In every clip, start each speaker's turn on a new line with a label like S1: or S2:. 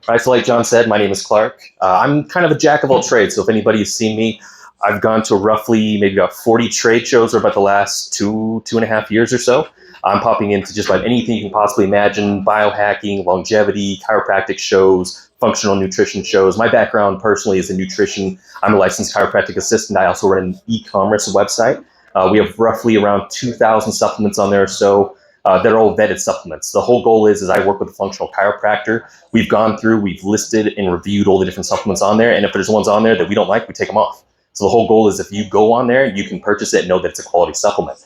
S1: All right, so like John said, my name is Clarke. I'm kind of a jack of all trades. So if anybody has seen me, I've gone to roughly maybe about 40 trade shows over about the last 2.5 years or so. I'm popping into just about anything you can possibly imagine: biohacking, longevity, chiropractic shows, functional nutrition shows. My background personally is in nutrition. I'm a licensed chiropractic assistant. I also run an e-commerce website. We have roughly around 2,000 supplements on there or so. They're all vetted supplements. The whole goal is I work with a functional chiropractor. We've gone through, we've listed and reviewed all the different supplements on there. And if there's ones on there that we don't like, we take them off. So the whole goal is if you go on there, you can purchase it and know that it's a quality supplement.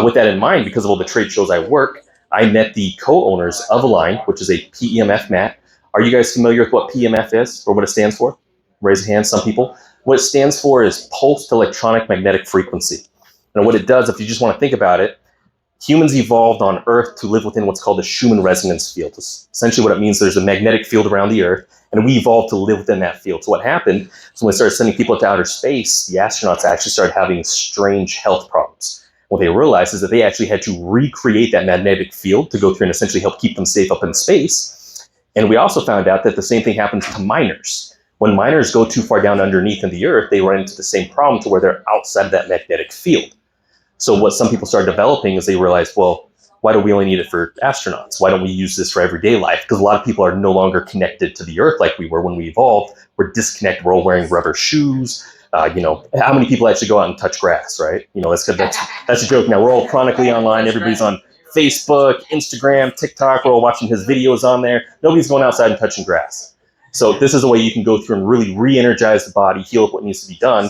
S1: With that in mind, because of all the trade shows I work, I met the co-owners of Align, which is a PEMF mat. Are you guys familiar with what PEMF is or what it stands for? Raise a hand, some people. What it stands for is pulsed electronic magnetic frequency. And what it does, if you just want to think about it, humans evolved on Earth to live within what's called the Schumann resonance field. It's essentially what it means, there's a magnetic field around the Earth, and we evolved to live within that field. So what happened is when we started sending people to outer space, the astronauts actually started having strange health problems. What they realized is that they actually had to recreate that magnetic field to go through and essentially help keep them safe up in space. And we also found out that the same thing happens to miners. When miners go too far down underneath in the Earth, they run into the same problem to where they're outside of that magnetic field. So what some people started developing is they realized, well, why do we only need it for astronauts? Why don't we use this for everyday life? Because a lot of people are no longer connected to the Earth like we were when we evolved. We're disconnected. We're all wearing rubber shoes. How many people actually go out and touch grass, right? That's a joke now. We're all chronically online. Everybody's on Facebook, Instagram, TikTok. We're all watching his videos on there. Nobody's going outside and touching grass. So this is a way you can go through and really re-energize the body, heal up what needs to be done.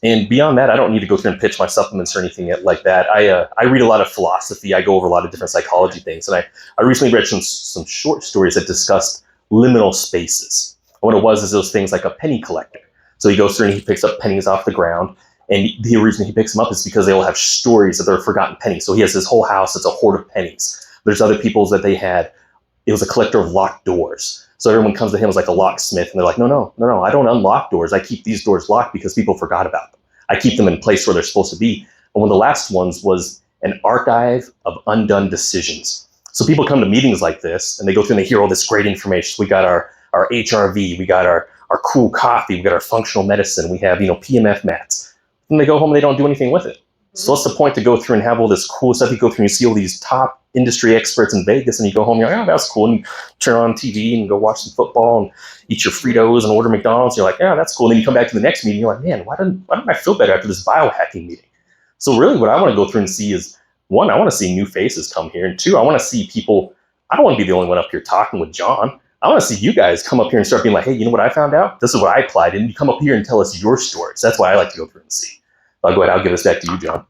S1: And beyond that, I don't need to go through and pitch my supplements or anything like that. I read a lot of philosophy. I go over a lot of different psychology things. And I recently read some short stories that discussed liminal spaces. And what it was is those things like a penny collector. So he goes through and he picks up pennies off the ground. And the reason he picks them up is because they all have stories of their forgotten pennies. So he has this whole house that's a hoard of pennies. There's other people's that it was a collector of locked doors. So everyone comes to him as like a locksmith, and they're like, no, I don't unlock doors. I keep these doors locked because people forgot about them. I keep them in place where they're supposed to be. And one of the last ones was an archive of undone decisions. So people come to meetings like this, and they go through and they hear all this great information. So we got our HRV, we got our cool coffee, we got our functional medicine, we have PMF mats. And they go home and they don't do anything with it. So what's the point to go through and have all this cool stuff? You go through and you see all these top industry experts in Vegas, and you go home, you're like, oh, that's cool. And you turn on TV and go watch some football and eat your Fritos and order McDonald's. You're like, yeah, that's cool. And then you come back to the next meeting, you're like, man, why didn't I feel better after this biohacking meeting? So really what I want to go through and see is, one, I want to see new faces come here. And two, I want to see people, I don't want to be the only one up here talking with John. I want to see you guys come up here and start being like, hey, you know what I found out? This is what I applied. And you come up here and tell us your stories. That's why I like to go through and see. I'll go ahead, I'll give this back to you, John.